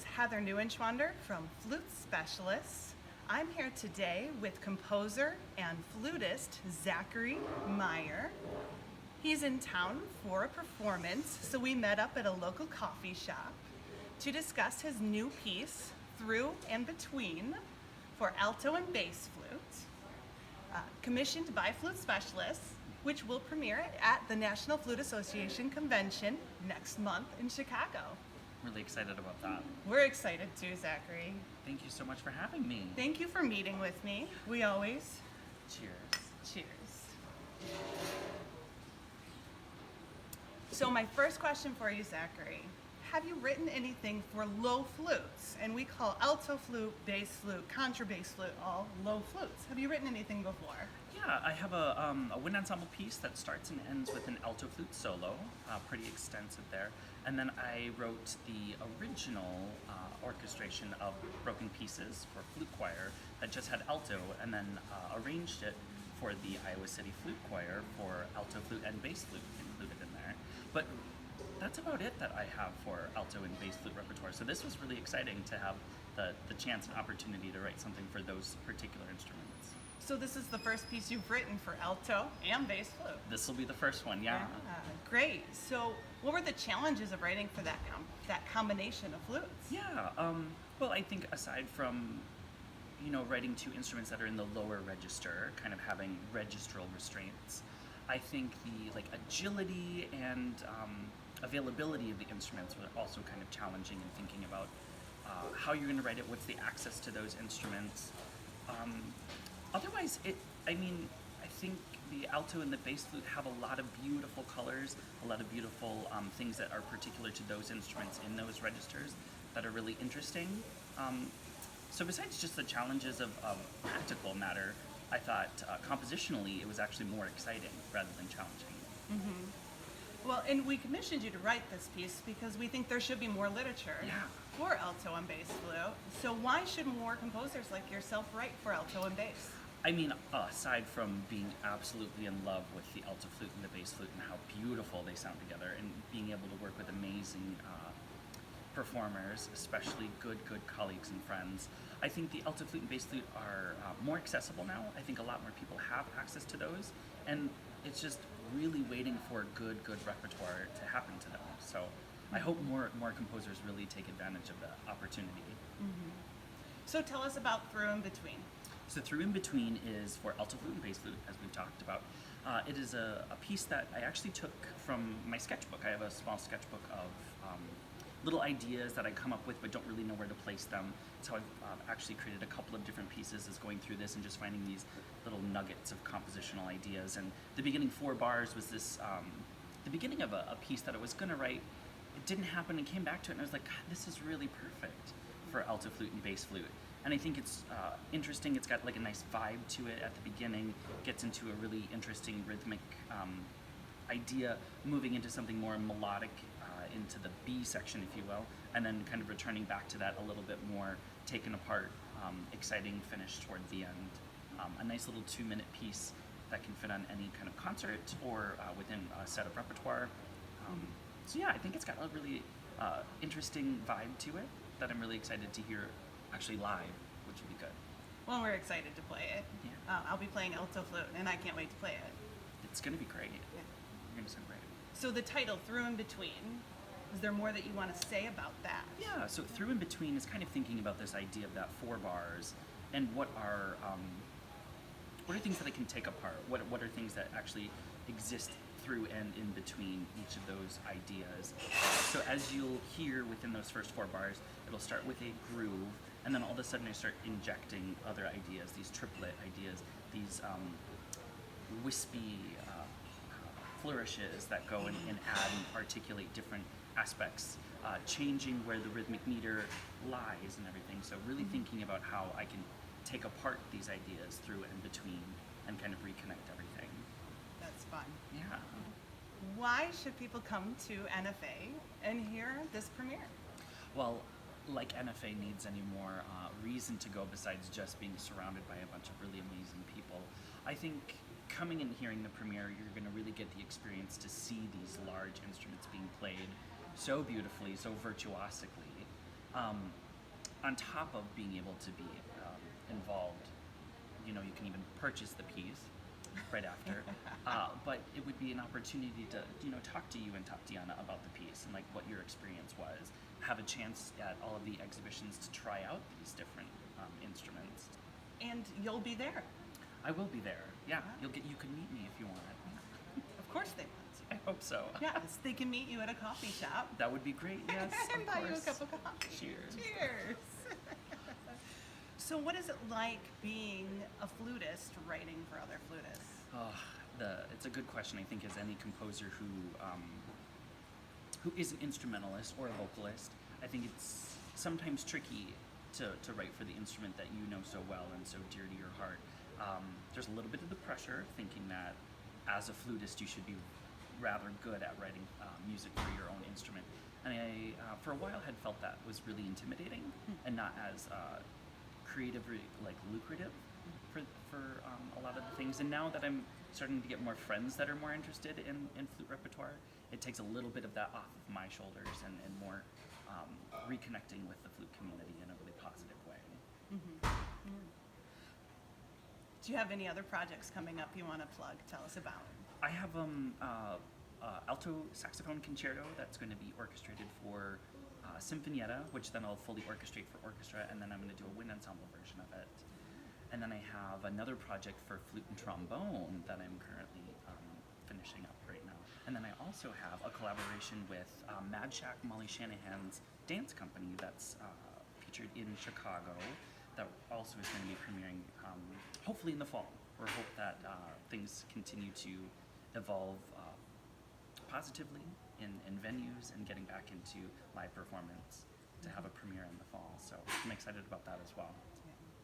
is Heather Neuenschwander from Flute Specialists. I'm here today with composer and flutist Zachery Meier. He's in town for a performance, so we met up at a local coffee shop to discuss his new piece, Through and Between, for alto and bass flute, commissioned by Flute Specialists, which will premiere at the National Flute Association Convention next month in Chicago. Really excited about that. We're excited too, Zachery. Thank you so much for having me. Thank you for meeting with me. We always. Cheers. Cheers. So my first question for you, Zachery, have you written anything for low flutes? And we call alto flute, bass flute, contrabass flute all low flutes. Have you written anything before? Yeah, I have a wind ensemble piece that starts and ends with an alto flute solo, pretty extensive there. And then I wrote the original orchestration of Broken Pieces for flute choir that just had alto, and then arranged it for the Iowa City Flute Choir for alto flute and bass flute included in there. But that's about it that I have for alto and bass flute repertoire. So this was really exciting to have the chance and opportunity to write something for those particular instruments. So this is the first piece you've written for alto and bass flute. This will be the first one, yeah. Great. So what were the challenges of writing for that combination of flutes? Yeah, well, I think aside from, writing two instruments that are in the lower register, kind of having registral restraints, I think the agility and availability of the instruments were also kind of challenging in thinking about how you're going to write it, what's the access to those instruments. Otherwise, I think the alto and the bass flute have a lot of beautiful colors, a lot of beautiful things that are particular to those instruments in those registers that are really interesting. So besides just the challenges of practical matter, I thought compositionally it was actually more exciting rather than challenging. Mm-hmm. Well, and we commissioned you to write this piece because we think there should be more literature for alto and bass flute. So why should more composers like yourself write for alto and bass? Aside from being absolutely in love with the alto flute and the bass flute and how beautiful they sound together, and being able to work with amazing performers, especially good colleagues and friends, I think the alto flute and bass flute are more accessible now. I think a lot more people have access to those, and it's just really waiting for good repertoire to happen to them. So I hope more composers really take advantage of the opportunity. Mm-hmm. So tell us about Through and Between. So Through and Between is for alto flute and bass flute, as we've talked about. It is a piece that I actually took from my sketchbook. I have a small sketchbook of little ideas that I come up with but don't really know where to place them. So I've actually created a couple of different pieces as going through this and just finding these little nuggets of compositional ideas. And the beginning 4 bars was this, the beginning of a piece that I was gonna write. It didn't happen, and came back to it and I was like, God, this is really perfect for alto flute and bass flute. And I think it's interesting. It's got like a nice vibe to it at the beginning, gets into a really interesting rhythmic idea, moving into something more melodic, into the B section, if you will, and then kind of returning back to that a little bit more taken apart, exciting finish toward the end. A nice little 2-minute piece that can fit on any kind of concert or within a set of repertoire. So yeah, I think it's got a really interesting vibe to it that I'm really excited to hear actually live, which would be good. Well, we're excited to play it. Yeah. I'll be playing alto flute, and I can't wait to play it. It's going to be great. Yeah. You're going to sound great. So the title, Through and Between, is there more that you want to say about that? Yeah, so Through and Between is kind of thinking about this idea of that 4 bars and what are things that I can take apart? What are things that actually exist through and in between each of those ideas? So as you'll hear within those first 4 bars, it'll start with a groove, and then all of a sudden I start injecting other ideas, these triplet ideas, these wispy flourishes that go and add and articulate different aspects, changing where the rhythmic meter lies and everything. So really thinking about how I can take apart these ideas through and between and kind of reconnect everything. That's fun. Yeah. Why should people come to NFA and hear this premiere? Well, like NFA needs any more reason to go besides just being surrounded by a bunch of really amazing people, I think coming and hearing the premiere, you're going to really get the experience to see these large instruments being played so beautifully, so virtuosically, On top of being able to be involved, you can even purchase the piece right after. But it would be an opportunity to, talk to you and Tatiana about the piece and like what your experience was. Have a chance at all of the exhibitions to try out these different instruments. And you'll be there. I will be there. Yeah, Wow. you can meet me if you want. Of course they want I hope so. to. Yes, they can meet you at a coffee shop. That would be great. Yes, And of buy you a course. cup of coffee. Cheers. Cheers. So what is it like being a flutist writing for other flutists? It's a good question. I think as any composer who is an instrumentalist or a vocalist, I think it's sometimes tricky to write for the instrument that you know so well and so dear to your heart. There's a little bit of the pressure, thinking that as a flutist you should be rather good at writing music for your own instrument. And I, for a while, had felt that was really intimidating and not as creatively lucrative for a lot of the things. And now that I'm starting to get more friends that are more interested in flute repertoire, it takes a little bit of that off of my shoulders and more reconnecting with the flute community in a really positive way. Do you have any other projects coming up you want to plug? Tell us about. I have alto saxophone concerto that's going to be orchestrated for Sinfonietta, which then I'll fully orchestrate for orchestra, and then I'm going to do a wind ensemble version of it. And then I have another project for flute and trombone that I'm currently finishing up right now. And then I also have a collaboration with Mad Shack Molly Shanahan's dance company that's featured in Chicago that also is going to be premiering hopefully in the fall. We hope that things continue to evolve positively in venues and getting back into live performance to have a premiere in the fall. So I'm excited about that as well.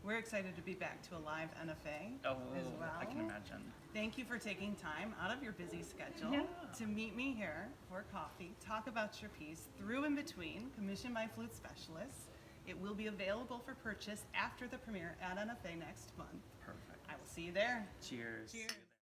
We're excited to be back to a live NFA as well. I can imagine. Thank you for taking time out of your busy schedule to meet me here for coffee, talk about your piece, Through and Between, commissioned by Flute Specialists. It will be available for purchase after the premiere at NFA next month. Perfect. I will see you there. Cheers. Cheers.